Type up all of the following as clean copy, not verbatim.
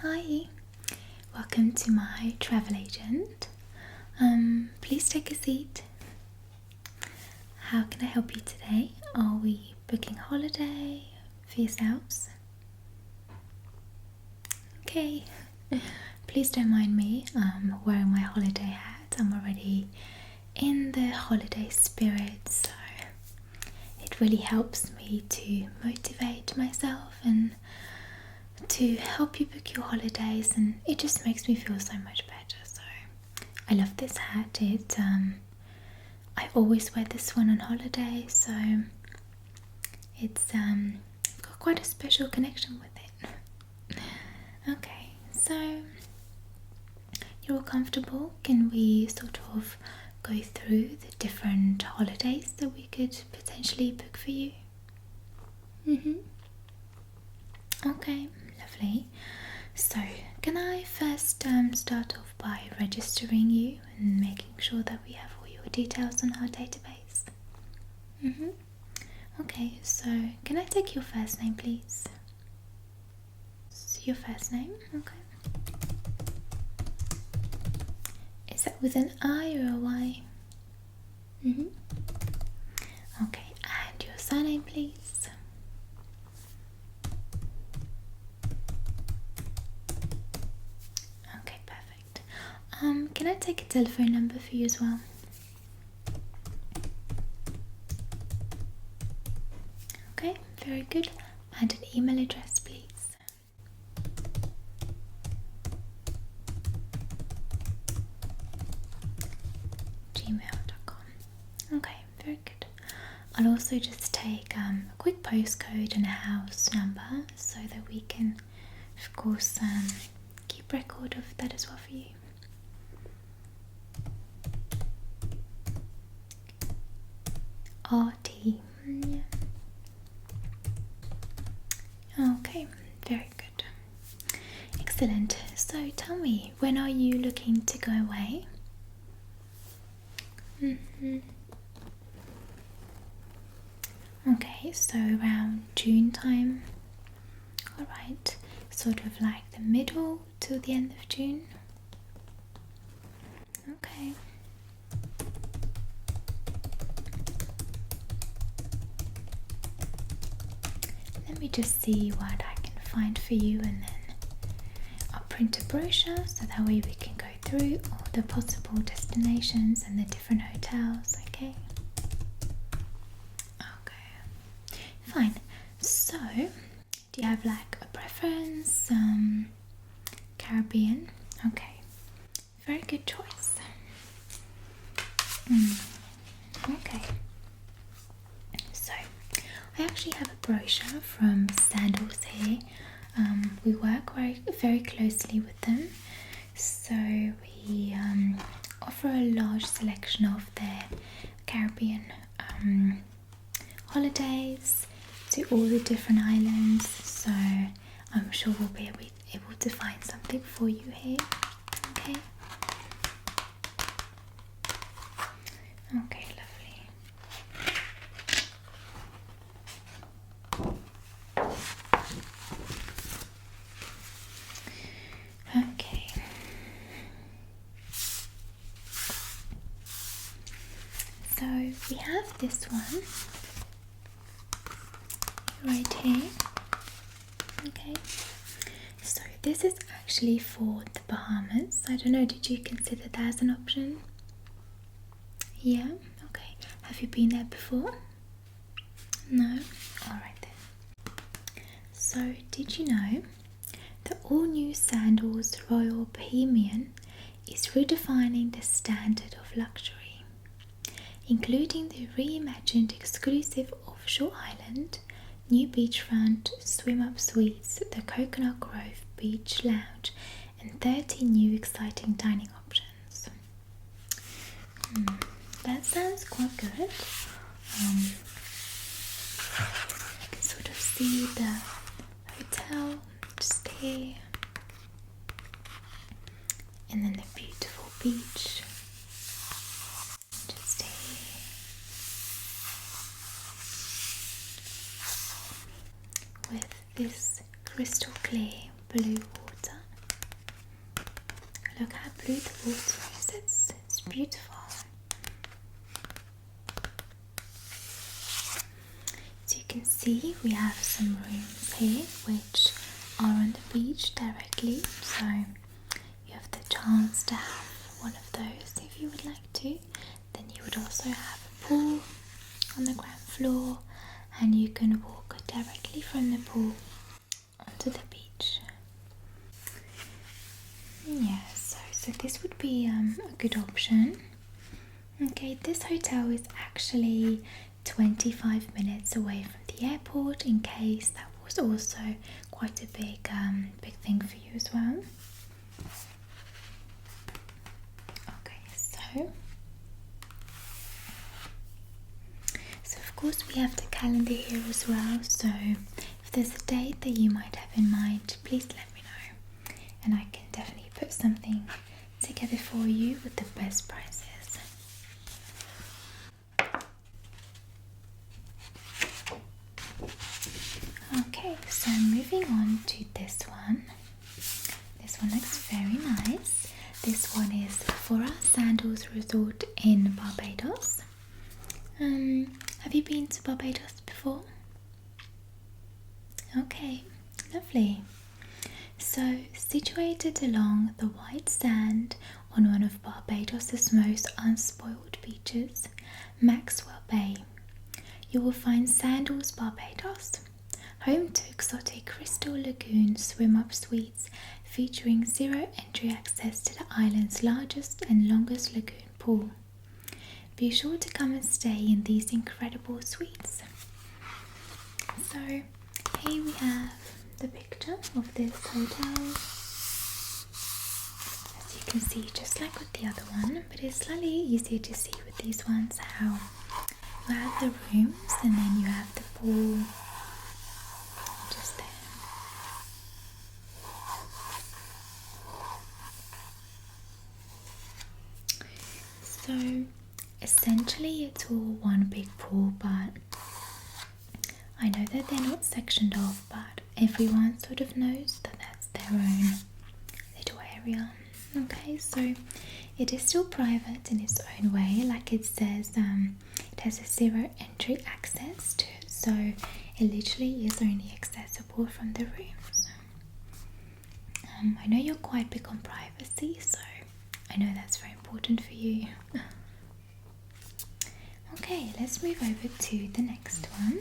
Hi, welcome to my travel agent. Please take a seat. How can I help you today? Are we booking a holiday for yourselves? Okay, please don't mind me. I'm wearing my holiday hat. I'm already in the holiday spirit, so it really helps me to motivate myself and to help you book your holidays, and it just makes me feel so much better. So I love this hat. I always wear this one on holiday, so it's got quite a special connection with it. Okay, so you're all comfortable. Can we sort of go through the different holidays that we could potentially book for you? Okay, lovely. So can I first start off by registering you and making sure that we have all your details on our database? Okay, so can I take your first name, please? Your first name? Okay. Is that with an I or a Y? Okay, and your surname, please? Okay, perfect. Can I take a telephone number for you as well? Okay, very good. And an email address, please? gmail.com. Okay, very good. I'll also just take a quick postcode and a house number so that we can, of course, keep record of that as well for you. RT. Yeah. Okay, very good. Excellent. So tell me, when are you looking to go away? Okay, so around June time. Alright, sort of like the middle to the end of June. Okay. Let me just see what I can find for you, and then I'll print a brochure so that way we can go through all the possible destinations and the different hotels, okay? Okay, fine. So, do you have like a preference? Caribbean? Okay, very good choice. Okay, so I actually have a brochure from Sandals here. We work very closely with them, so we offer a large selection of their Caribbean holidays to all the different islands, so I'm sure we'll be able to find something for you here. Okay. Okay, lovely. Okay. So we have this one right here. Okay. So this is actually for the Bahamas. I don't know, did you consider that as an option? Yeah? Okay. Have you been there before? No? Alright then. So, did you know the all-new Sandals Royal Bohemian is redefining the standard of luxury, including the reimagined exclusive offshore island, new beachfront swim-up suites, the Coconut Grove Beach Lounge, and 30 new exciting dining options. That sounds quite good. You can sort of see the hotel just here, and then the beautiful beach just here. With this crystal clear blue water. look how blue the water is. It's beautiful. So you can see we have some rooms here which are on the beach directly, so you have the chance to have one of those if you would like to. Then you would also have a pool on the ground floor, and you can walk directly from the pool onto the beach. Yeah, so this would be a good option. Okay, this hotel is actually 25 minutes away from the airport, in case that was also quite a big thing for you as well. Okay, so of course we have the calendar here as well, so if there's a date that you might have in mind, please let me know, and I can definitely put something together for you with the best prices. Okay, so moving on to this one. This one looks very nice. This one is Fora Sandals Resort in Barbados. Have you been to Barbados before? Okay, lovely. So, situated along the white sand on one of Barbados's most unspoiled beaches, Maxwell Bay, you will find Sandals Barbados, home to exotic crystal lagoon swim-up suites featuring zero entry access to the island's largest and longest lagoon pool. Be sure to come and stay in these incredible suites. So here we have the picture of this hotel. As you can see, just like with the other one, but it's slightly easier to see with these ones how you have the rooms and then you have the pool just there. So essentially it's all one big pool, but I know that they're not sectioned off, but everyone sort of knows that that's their own little area. Okay, so it is still private in its own way, like it says, it has a zero entry access to it, so it literally is only accessible from the rooms. I know you're quite big on privacy, so I know that's very important for you. Okay, let's move over to the next one.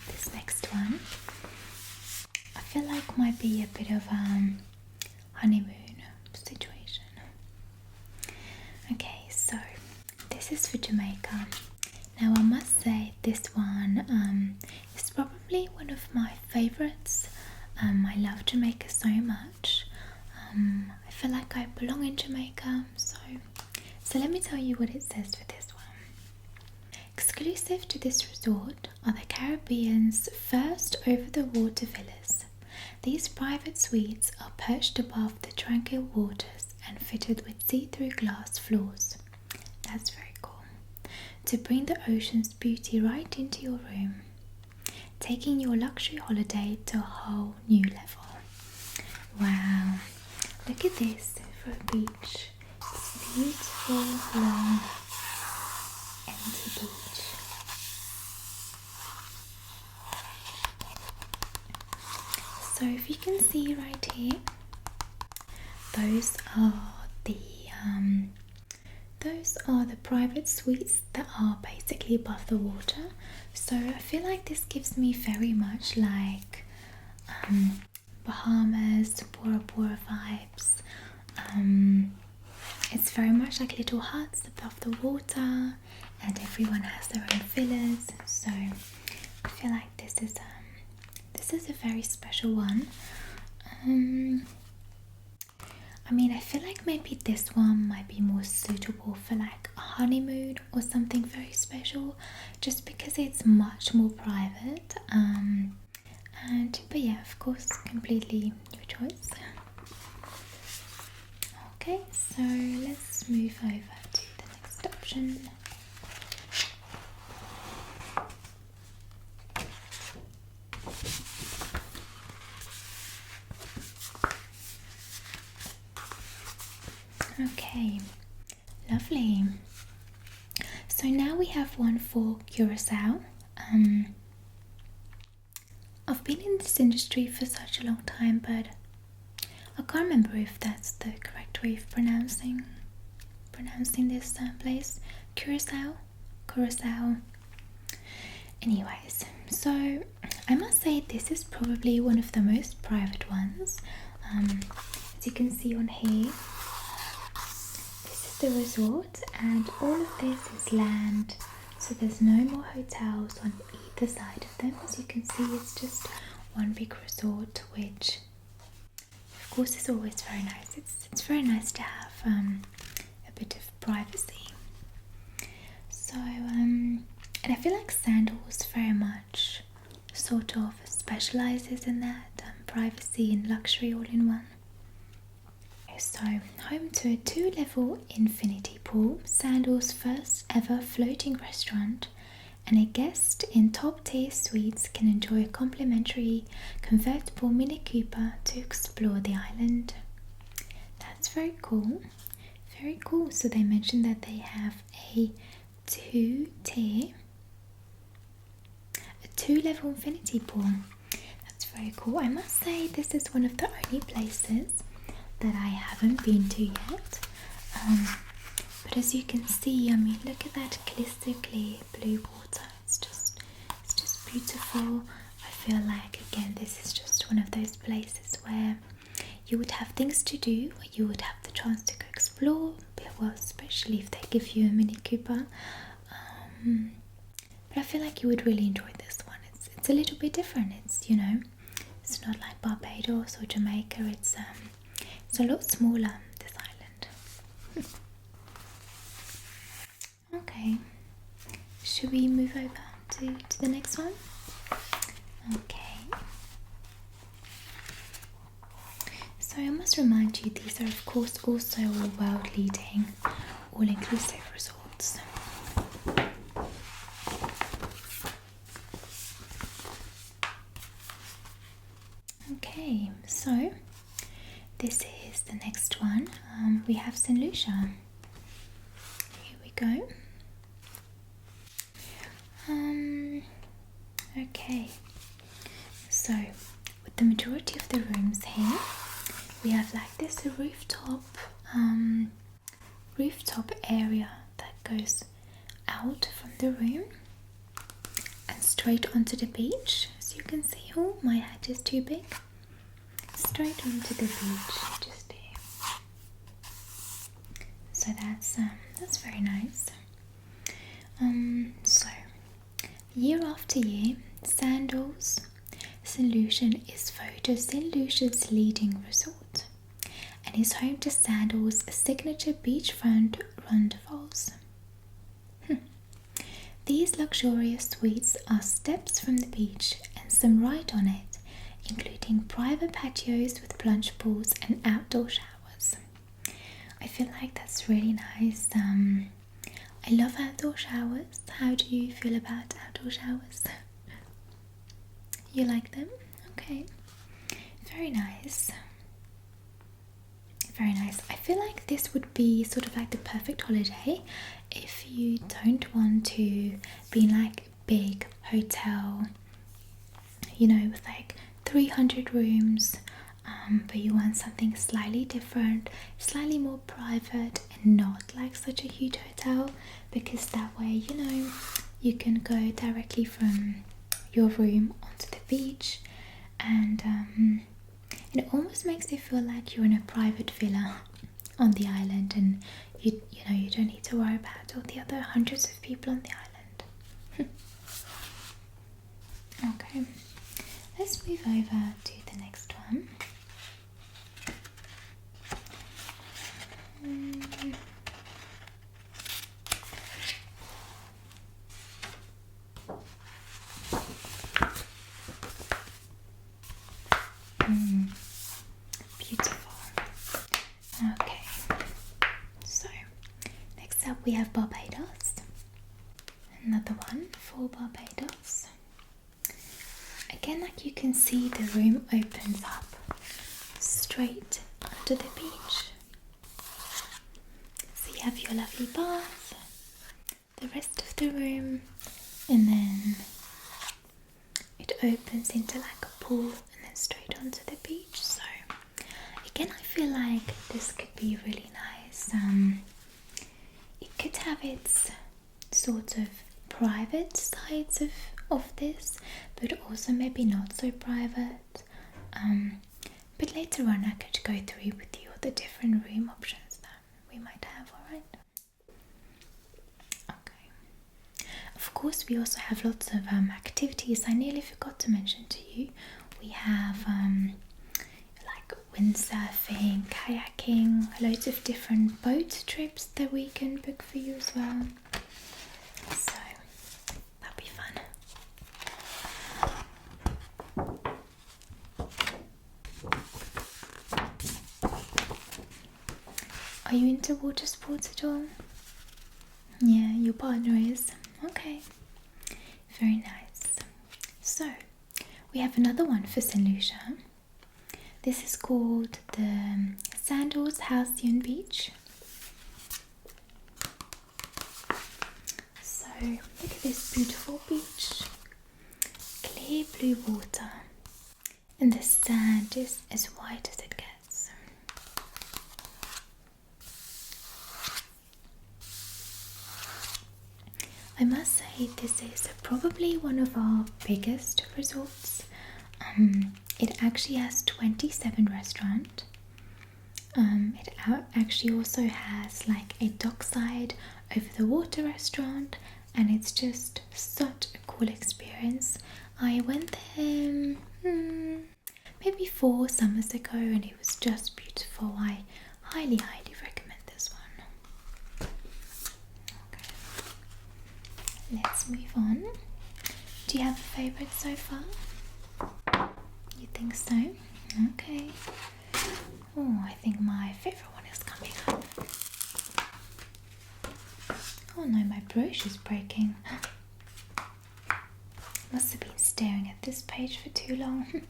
This next one I feel like might be a bit of honeymoon situation. Okay, so this is for Jamaica. Now I must say this one is probably one of my favorites. I love Jamaica so much. I feel like I belong in Jamaica, so let me tell you what it says for this one. Exclusive to this resort are the Caribbean's first over-the-water villas. These private suites are perched above the tranquil waters and fitted with see-through glass floors. That's very cool. To bring the ocean's beauty right into your room, taking your luxury holiday to a whole new level. Wow, look at this for a beach. It's beautiful, long, empty beach. So if you can see right here, those are the private suites that are basically above the water. So I feel like this gives me very much like Bahamas, Bora Bora vibes. It's very much like little huts above the water, and everyone has their own villas. So I feel like this is a very special one. I mean, I feel like maybe this one might be more suitable for like a honeymoon or something very special, just because it's much more private. But yeah, of course, completely your choice. Okay, so let's move over to the next option. Lovely. So now we have one for Curacao. I've been in this industry for such a long time, but I can't remember if that's the correct way of pronouncing this place. Curacao. Anyways, so I must say this is probably one of the most private ones. As you can see on here, this is the resort, and all of this is land, so there's no more hotels on either side of them. As you can see, it's just one big resort, which of course is always very nice. It's very nice to have a bit of privacy. So and I feel like Sandals very much sort of specializes in that, privacy and luxury all in one. So, home to a 2-level infinity pool, Sandals' first ever floating restaurant, and a guest in top-tier suites can enjoy a complimentary convertible Mini Cooper to explore the island. That's very cool. Very cool. So they mentioned that they have a 2-level infinity pool. That's very cool. I must say this is one of the only places that I haven't been to yet. But as you can see, I mean, look at that crystal clear blue water. It's just beautiful. I feel like, again, this is just one of those places where you would have things to do, or you would have the chance to go explore. Well, especially if they give you a Mini Cooper. But I feel like you would really enjoy this one. It's a little bit different. It's it's not like Barbados or Jamaica. It's a lot smaller, this island. Okay, should we move over to the next one? Okay. So I must remind you, these are of course also all world-leading, all-inclusive resorts. Okay, so this is the next one. We have St. Lucia. Here we go. Okay, so with the majority of the rooms here, we have like this rooftop area that goes out from the room and straight onto the beach. As you can see, oh, my hat is too big. Straight onto the beach, just here. So that's very nice. So year after year, Sandals St. Lucia is voted St. Lucia's leading resort and is home to Sandals' signature beachfront rendezvous. These luxurious suites are steps from the beach and some right on it, including private patios with plunge pools and outdoor showers. I feel like that's really nice. I love outdoor showers. How do you feel about outdoor showers? You like them? Okay. Very nice. Very nice. I feel like this would be sort of like the perfect holiday if you don't want to be in like a big hotel, with like 300 rooms, but you want something slightly different, slightly more private, and not like such a huge hotel, because that way, you can go directly from your room onto the beach, and it almost makes you feel like you're in a private villa on the island, and you don't need to worry about all the other hundreds of people on the island. Okay, let's move over to the next one. Beautiful. Okay, so next up we have Barbados. Another one for Barbados. Again, like you can see, the room opens up straight onto the beach. So you have your lovely bath, the rest of the room, and then it opens into like a pool and then straight onto the beach. So again, I feel like this could be really nice. It could have its sort of private sides of this, but also maybe not so private. But later on I could go through with you all the different room options that we might have, alright? Okay. Of course, we also have lots of activities. I nearly forgot to mention to you, we have like windsurfing, kayaking, loads of different boat trips that we can book for you as well. So that'll be fun. Are you into water sports at all? Yeah, your partner is. Okay, very nice. So we have another one for St. Lucia. This is called the Sandals Halcyon Beach. So look at this beautiful beach. Clear blue water, and the sand is as white as it gets. I must say this is probably one of our biggest resorts. It actually has 27 restaurants. It actually also has like a dockside over the water restaurant, and it's just such a cool experience. I went there maybe 4 summers ago, and it was just beautiful. I highly recommend this one. Okay. Let's move on. Do you have a favourite so far? You think so? Okay. Oh, I think my favourite one is coming up. Oh no, my brochure's breaking. Must have been staring at this page for too long.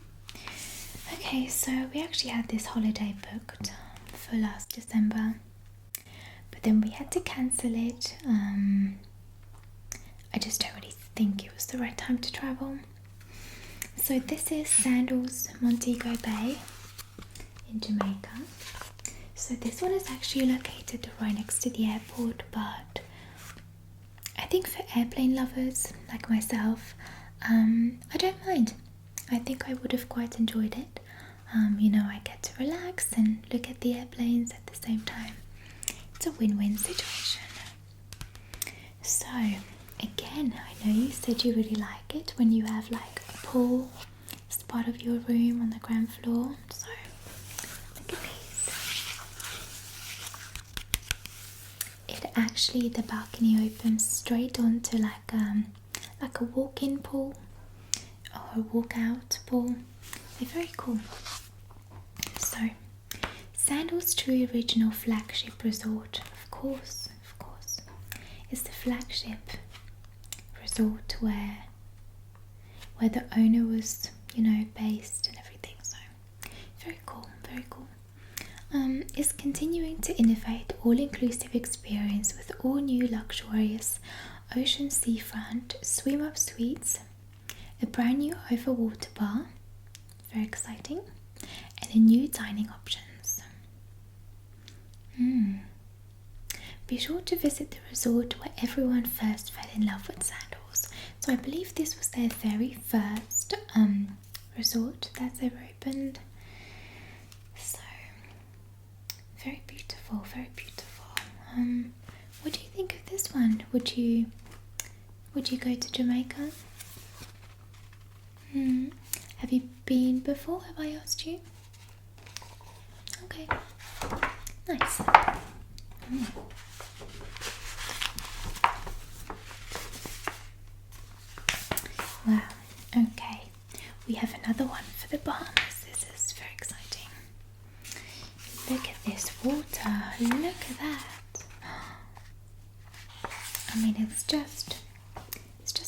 Okay, so we actually had this holiday booked for last December, but then we had to cancel it. I just don't really think it was the right time to travel. So this is Sandals Montego Bay in Jamaica. So this one is actually located right next to the airport, but I think for airplane lovers like myself, I don't mind. I think I would have quite enjoyed it. You know, I get to relax and look at the airplanes at the same time. It's a win-win situation. So again, I know you said you really like it when you have like a pool as part of your room on the ground floor. So look at these. It actually, the balcony opens straight onto like a walk-in pool or a walk-out pool. They're very cool. So Sandals' true original flagship resort, of course, is the flagship resort where the owner was, you know, based and everything. So very cool. Is continuing to innovate all-inclusive experience with all new luxurious ocean seafront swim-up suites, a brand new overwater bar, very exciting, and a new dining options. Be sure to visit the resort where everyone first fell in love with sandals. So I believe this was their very first resort that's ever opened. So very beautiful. What do you think of this one? Would you go to Jamaica? Have you been before? Have I asked you? Okay, nice. Wow, okay. We have another one for the Bahamas. This is very exciting. Look at this water. Look at that. I mean, it's just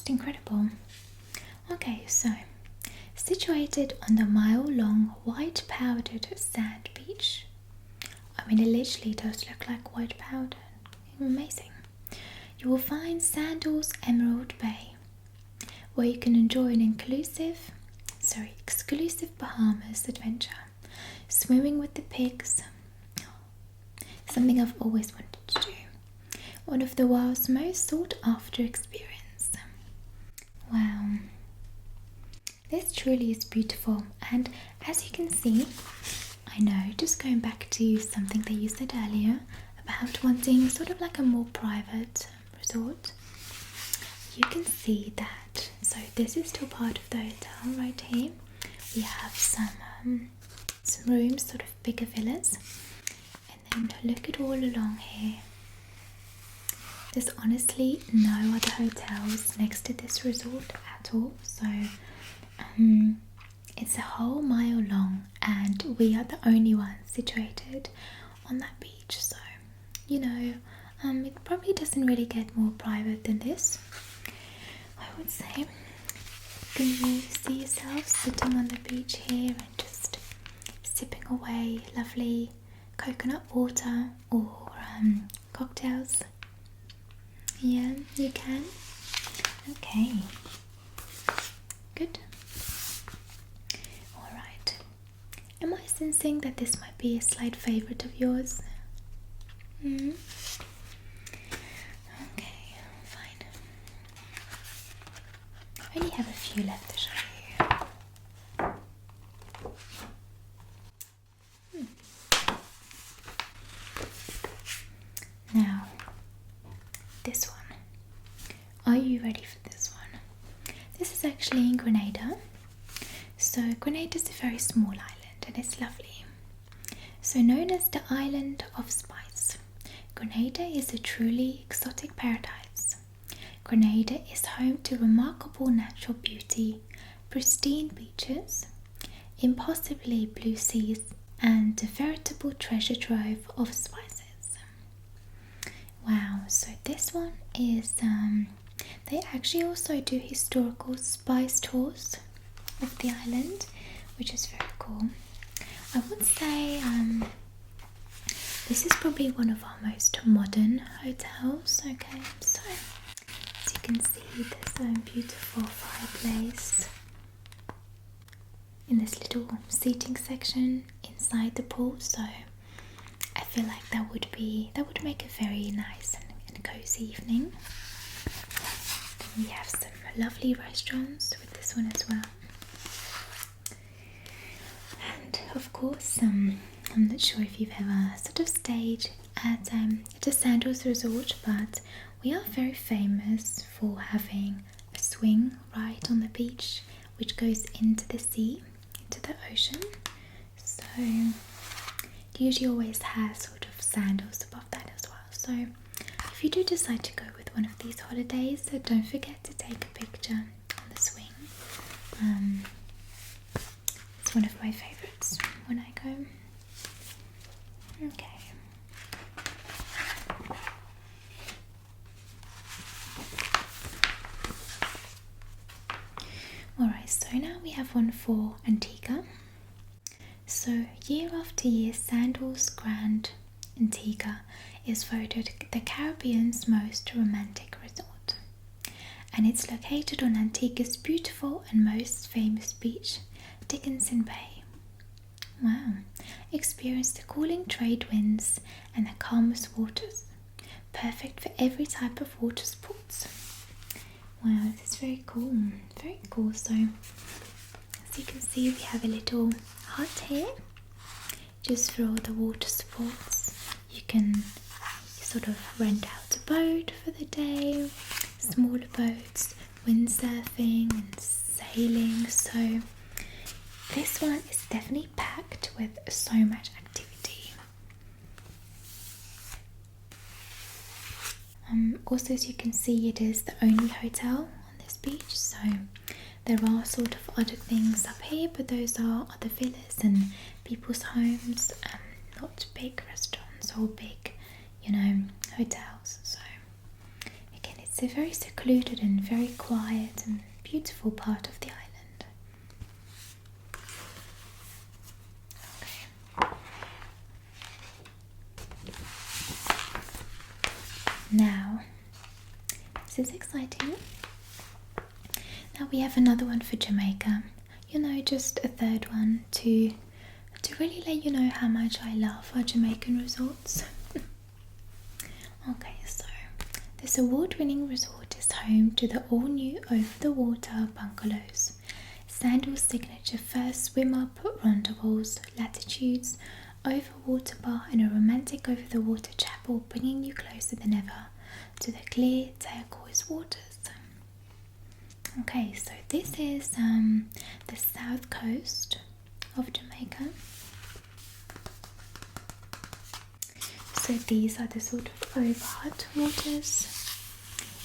incredible. Okay, so situated on the mile-long white powdered sand beach. I mean, it literally does look like white powder. amazing. You will find Sandals Emerald Bay, where you can enjoy an exclusive Bahamas adventure, swimming with the pigs, something I've always wanted to do. One of the world's most sought after experience. Wow, this truly is beautiful, and as you can see, I know, just going back to something that you said earlier about wanting sort of like a more private resort, you can see that. So this is still part of the hotel right here. We have some rooms, sort of bigger villas, and then look at all along here. There's honestly no other hotels next to this resort at all, so it's a whole mile long, and we are the only ones situated on that beach. So you know, it probably doesn't really get more private than this, I would say. Can you see yourself sitting on the beach here and just sipping away lovely coconut water or cocktails? Yeah, you can. Okay, good. Alright, am I sensing that this might be a slight favourite of yours? Okay, fine. I only have a few left to show you. Now, this one. Are you ready for this one? This is actually in Grenada. So Grenada is a very small island and it's lovely. So known as the Island of Spice, Grenada is a truly exotic paradise. Grenada is home to remarkable natural beauty, pristine beaches, impossibly blue seas, and a veritable treasure trove of spices. Wow, so this one is, they actually also do historical spice tours of the island, which is very cool. I would say this is probably one of our most modern hotels. Okay, so as you can see, there's a beautiful fireplace in this little seating section inside the pool, so I feel like that would make a very nice and cozy evening. Then we have some lovely restaurants with this one as well. And of course, I'm not sure if you've ever sort of stayed at a Sandals resort, but we are very famous for having a swing right on the beach, which goes into the sea, into the ocean. So it usually always has sort of sandals above that as well. So if you do decide to go with one of these holidays, don't forget to take a picture on the swing. It's one of my favorites when I go. Okay. Alright, so now we have one for Antigua. So year after year, Sandals Grand Antigua is voted the Caribbean's most romantic resort, and it's located on Antigua's beautiful and most famous beach, Dickinson Bay. Wow! Experience the cooling trade winds and the calmest waters, perfect for every type of water sports. Wow, this is very cool. Very cool. So as you can see, we have a little hut here just for all the water sports. You can sort of rent out a boat for the day, smaller boats, windsurfing and sailing. So this one is definitely packed with so much activity. Also, as you can see, it is the only hotel on this beach, so there are sort of other things up here, but those are other villas and people's homes, not big restaurants or big, hotels. So again, it's a very secluded and very quiet and beautiful part of the island. Okay. Wow, this is exciting. Now we have another one for Jamaica. You know, just a third one to really let you know how much I love our Jamaican resorts. Okay, so this award-winning resort is home to the all-new over-the-water bungalows, Sandal's signature first swim-up rendezvous, latitudes, over-water bar, and a romantic over-the-water chapel, bringing you closer than ever to the clear turquoise waters. Okay, so this is the south coast of Jamaica. So these are the sort of overhead waters.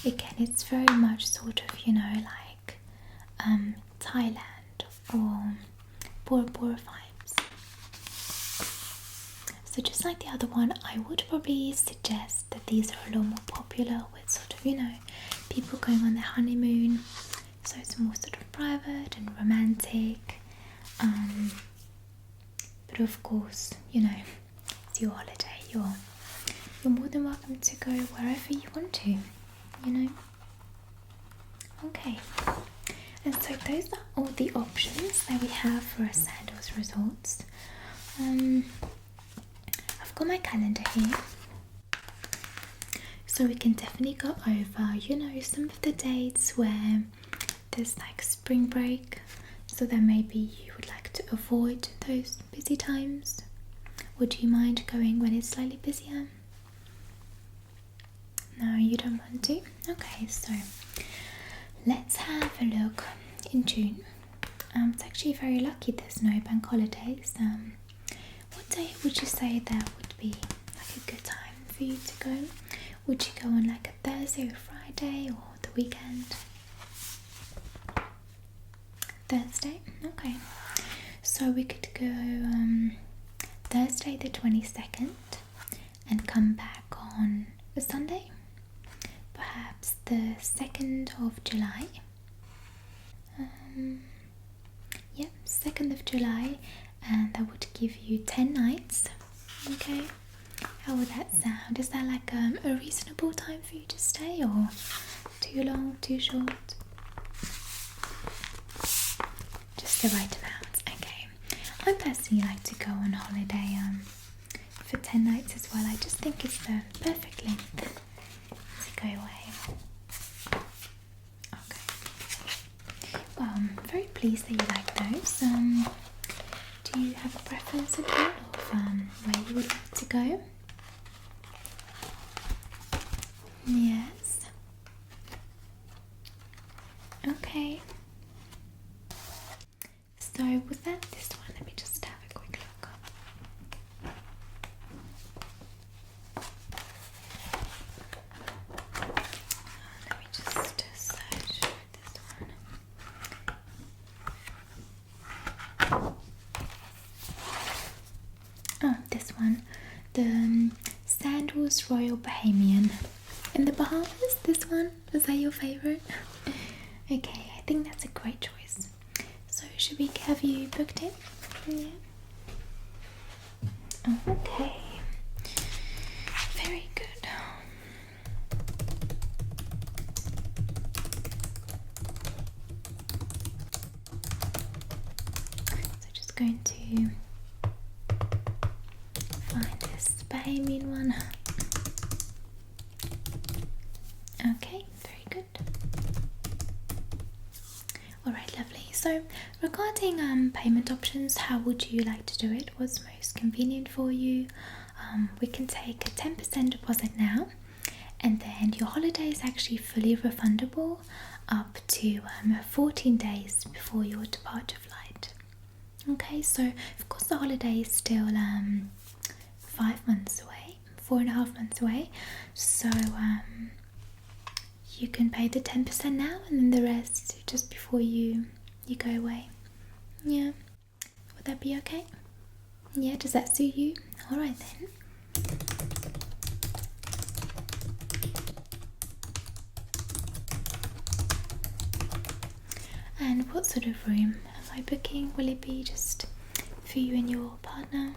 Again, it's very much sort of, you know, like Thailand or Bora Bora vibes. So just like the other one, I would probably suggest that these are a lot more popular with sort of, you know, people going on their honeymoon. So it's more sort of private and romantic. But of course, you know, it's your holiday. You're more than welcome to go wherever you want to, you know. Okay, and so those are all the options that we have for our Sandals resorts. I've got my calendar here, so we can definitely go over, you know, some of the dates where there's like spring break, so that maybe you would like to avoid those busy times. Would you mind going when it's slightly busier? No, you don't want to? Okay, so let's have a look in June. It's actually very lucky there's no bank holidays. What day would you say that would be like a good time for you to go? Would you go on like a Thursday or Friday or the weekend? Thursday? Okay. So we could go Thursday the 22nd and come back on a Sunday. Perhaps the 2nd of July. Yep, 2nd of July, and that would give you 10 nights. Okay, how would that sound? Is that like a reasonable time for you to stay, or too long, too short? Just the right amount. Okay, I personally like to go on holiday for 10 nights as well. I just think it's the perfect length to go away. Okay. Well, I'm very pleased that you like those. Do you have a preference at all of where you would like to go? Yes. Okay. So was that this one? Let me just have a quick look. Let me just search this one. Oh, this one. The Sandals Royal Bahamian. In the Bahamas, this one? Was that your favourite? Okay, I think that's a great choice. So should we have you booked in? Yeah. Okay. Very good. So just going to find this Bahamian one. Okay, very good. Alright, lovely. So regarding payment options, how would you like to do it? What's most convenient for you? We can take a 10% deposit now, and then your holiday is actually fully refundable up to 14 days before your departure flight. Okay, so of course the holiday is still 5 months away, 4.5 months away, so you can pay the 10% now and then the rest just before you go away. Yeah, would that be okay? Yeah, does that suit you? Alright then. And what sort of room am I booking? Will it be just for you and your partner?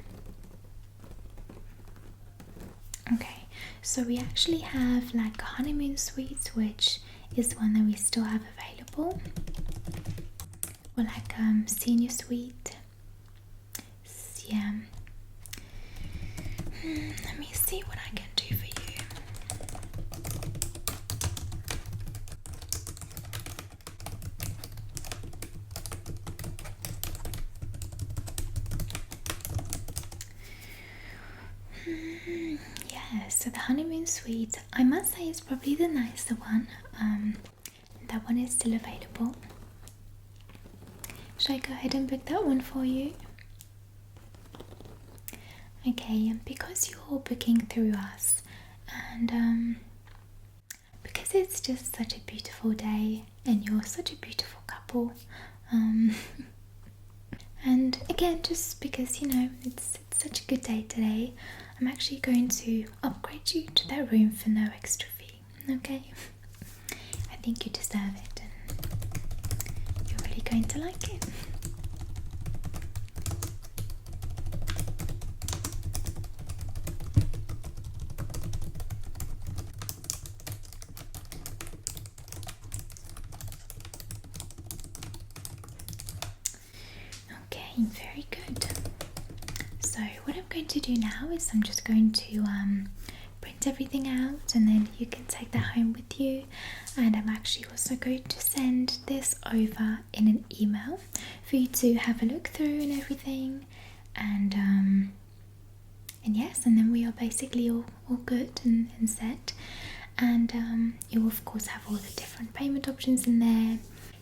Okay, So we actually have like a honeymoon suite, which is one that we still have available, or like senior suite. Yeah. Let me see what I can do for you. Yeah, so the honeymoon suite, I must say, is probably the nicer one. That one is still available. Should I go ahead and book that one for you? Okay, and because you're booking through us, and because it's just such a beautiful day and you're such a beautiful couple, and again, just because, you know, it's such a good day today, I'm actually going to upgrade you to that room for no extra fee. Okay? I think you deserve it, and you're really going to like it. Okay, very good. So what I'm going to do now is I'm just going to print everything out, and then you can take that home with you. And I'm actually also going to send this over in an email for you to have a look through and everything. And yes, and then we are basically all good and set. And you will of course have all the different payment options in there.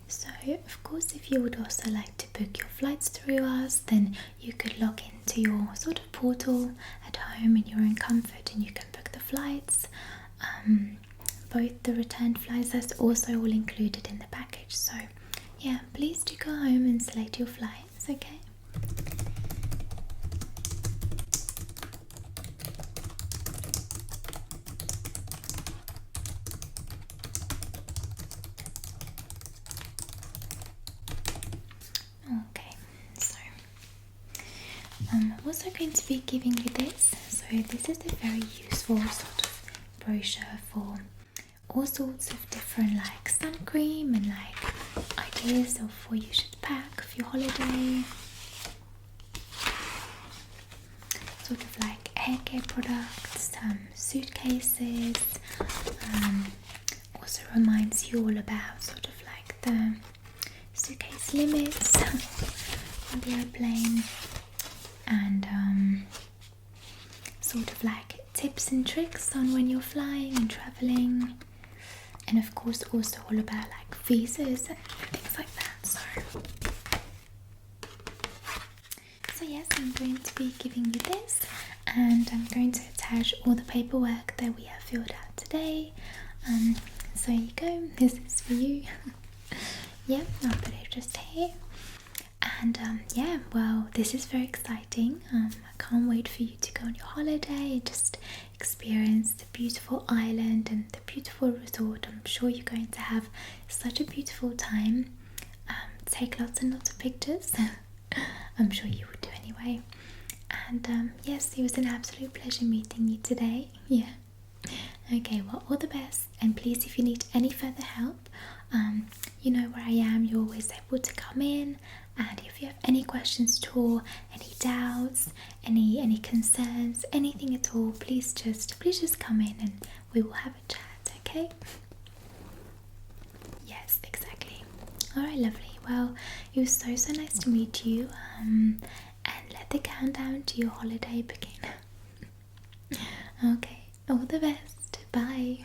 So of course, if you would also like to book your flights through us, then you could log into your sort of portal at home in your own comfort, and you can book the flights. Both the return flights, that's also all included in the package. So yeah, please do go home and select your flights, okay? Okay, so I'm also going to be giving you this. So this is a very useful sort of brochure for all sorts of different like sun cream and like ideas of what you should pack for your holiday. Sort of like hair care products, suitcases. Also reminds you all about sort of like the suitcase limits on the airplane, and sort of like tips and tricks on when you're flying and traveling, and of course also all about like visas and things like that. So yes, I'm going to be giving you this, and I'm going to attach all the paperwork that we have filled out today. So here you go, this is for you. Yeah, I'll put it just here. And yeah, well, this is very exciting. I can't wait for you to go on your holiday and just experience the beautiful island and the beautiful resort. I'm sure you're going to have such a beautiful time. Take lots and lots of pictures. I'm sure you would do anyway. And yes, it was an absolute pleasure meeting you today. Yeah. Okay, well, all the best, and please, if you need any further help, you know where I am. You're always able to come in, and if you have any questions at all, any doubts, any concerns, anything at all, please just come in and we will have a chat. Okay? Yes, exactly. All right, lovely. Well, it was so nice to meet you. And let the countdown to your holiday begin. Okay, all the best. Bye.